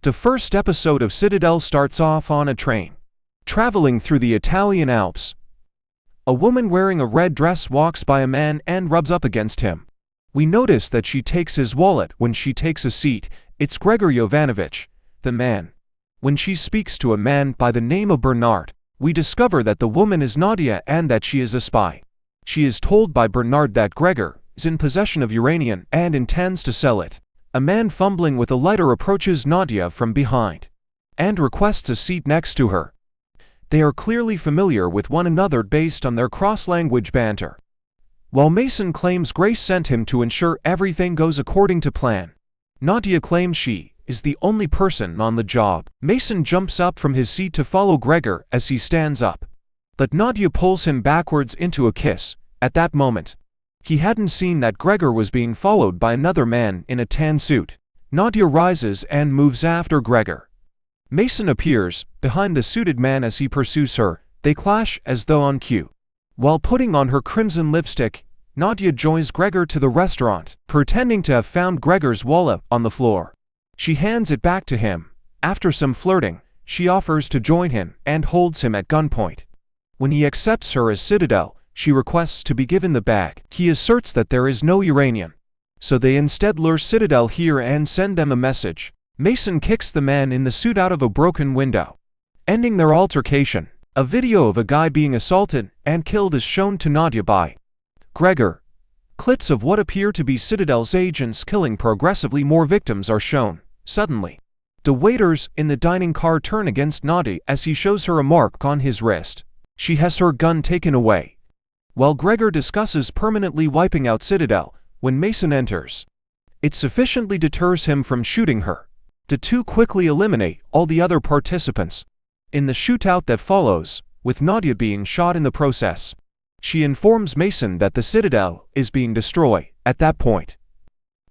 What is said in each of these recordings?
The first episode of Citadel starts off on a train, traveling through the Italian Alps. A woman wearing a red dress walks by a man and rubs up against him. We notice that she takes his wallet when she takes a seat. It's Gregor Jovanovic, the man. When she speaks to a man by the name of Bernard, we discover that the woman is Nadia and that she is a spy. She is told by Bernard that Gregor is in possession of uranium and intends to sell it. A man fumbling with a lighter approaches Nadia from behind and requests a seat next to her. They are clearly familiar with one another based on their cross-language banter. While Mason claims Grace sent him to ensure everything goes according to plan, Nadia claims she is the only person on the job. Mason jumps up from his seat to follow Gregor as he stands up, but Nadia pulls him backwards into a kiss. At that moment, he hadn't seen that Gregor was being followed by another man in a tan suit. Nadia rises and moves after Gregor. Mason appears behind the suited man as he pursues her. They clash as though on cue. While putting on her crimson lipstick, Nadia joins Gregor to the restaurant, pretending to have found Gregor's wallet on the floor. She hands it back to him. After some flirting, she offers to join him and holds him at gunpoint. When he accepts her as Citadel, she requests to be given the bag. He asserts that there is no uranium, so they instead lure Citadel here and send them a message. Mason kicks the man in the suit out of a broken window, ending their altercation. A video of a guy being assaulted and killed is shown to Nadia by Gregor. Clips of what appear to be Citadel's agents killing progressively more victims are shown. Suddenly, the waiters in the dining car turn against Nadia as he shows her a mark on his wrist. She has her gun taken away, while Gregor discusses permanently wiping out Citadel. When Mason enters, it sufficiently deters him from shooting her. The two quickly eliminate all the other participants in the shootout that follows, with Nadia being shot in the process. She informs Mason that the Citadel is being destroyed. At that point,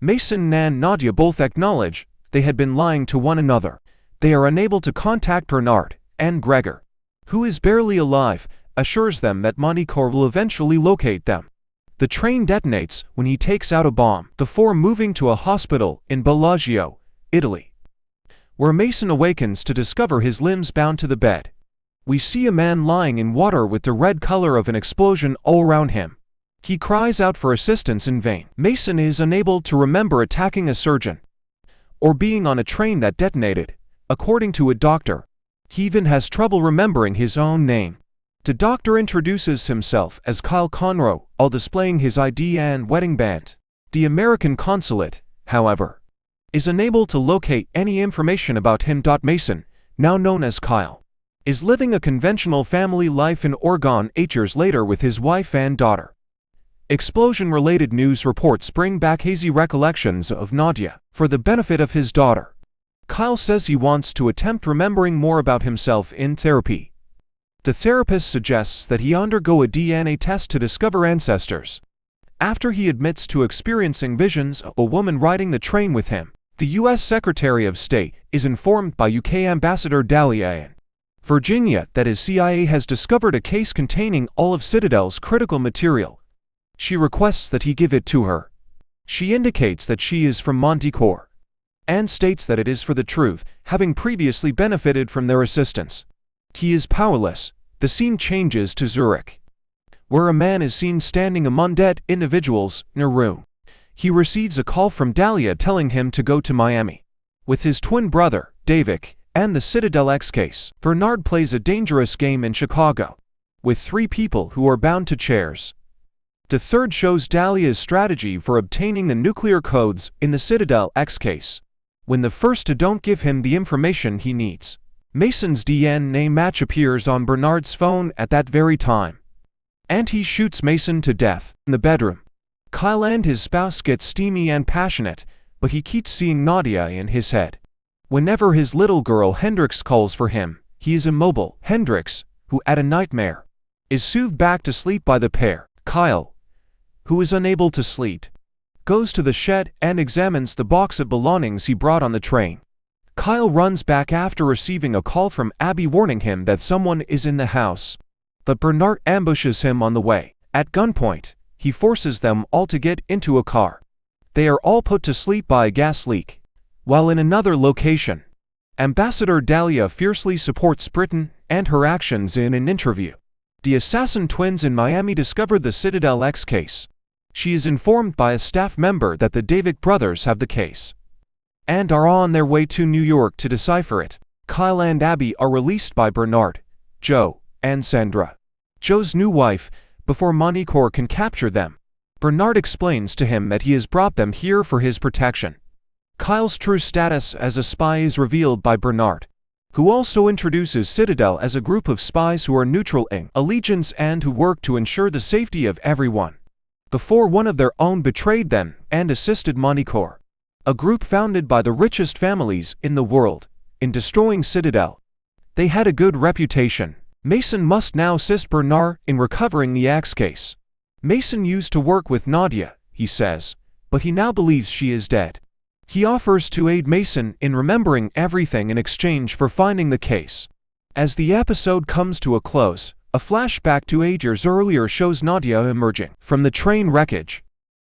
Mason and Nadia both acknowledge they had been lying to one another. They are unable to contact Bernard, and Gregor, who is barely alive, assures them that Manticore will eventually locate them. The train detonates when he takes out a bomb before moving to a hospital in Bellagio, Italy, where Mason awakens to discover his limbs bound to the bed. We see a man lying in water with the red color of an explosion all around him. He cries out for assistance in vain. Mason is unable to remember attacking a surgeon or being on a train that detonated. According to a doctor, he even has trouble remembering his own name. The doctor introduces himself as Kyle Conroe, while displaying his ID and wedding band. The American consulate, however, is unable to locate any information about him. Mason, now known as Kyle, is living a conventional family life in Oregon 8 years later with his wife and daughter. Explosion-related news reports bring back hazy recollections of Nadia for the benefit of his daughter. Kyle says he wants to attempt remembering more about himself in therapy. The therapist suggests that he undergo a DNA test to discover ancestors. After he admits to experiencing visions of a woman riding the train with him, the U.S. Secretary of State is informed by UK Ambassador Dahlia in Virginia that his CIA has discovered a case containing all of Citadel's critical material. She requests that he give it to her. She indicates that she is from Manticore and states that it is for the truth, having previously benefited from their assistance. He is powerless. The scene changes to Zurich, where a man is seen standing among dead individuals in a room. He receives a call from Dahlia telling him to go to Miami with his twin brother, David, and the Citadel X case. Bernard plays a dangerous game in Chicago with 3 people who are bound to chairs. The third shows Dahlia's strategy for obtaining the nuclear codes in the Citadel X case, when the first don't give him the information he needs. Mason's DNA match appears on Bernard's phone at that very time, and he shoots Mason to death. In the bedroom, Kyle and his spouse get steamy and passionate, but he keeps seeing Nadia in his head. Whenever his little girl Hendrix calls for him, he is immobile. Hendrix, who had a nightmare, is soothed back to sleep by the pair. Kyle, who is unable to sleep, goes to the shed and examines the box of belongings he brought on the train. Kyle runs back after receiving a call from Abby warning him that someone is in the house, but Bernard ambushes him on the way. At gunpoint, he forces them all to get into a car. They are all put to sleep by a gas leak. While in another location, Ambassador Dahlia fiercely supports Britain and her actions in an interview. The assassin twins in Miami discover the Citadel X case. She is informed by a staff member that the Davick brothers have the case and are on their way to New York to decipher it. Kyle and Abby are released by Bernard, Joe, and Sandra, Joe's new wife, before Manticore can capture them. Bernard explains to him that he has brought them here for his protection. Kyle's true status as a spy is revealed by Bernard, who also introduces Citadel as a group of spies who are neutral in allegiance and who work to ensure the safety of everyone. Before one of their own betrayed them and assisted Manticore, a group founded by the richest families in the world, in destroying Citadel. They had a good reputation. Mason must now assist Bernard in recovering the X case. Mason used to work with Nadia, he says, but he now believes she is dead. He offers to aid Mason in remembering everything in exchange for finding the case. As the episode comes to a close, a flashback to 8 years earlier shows Nadia emerging from the train wreckage.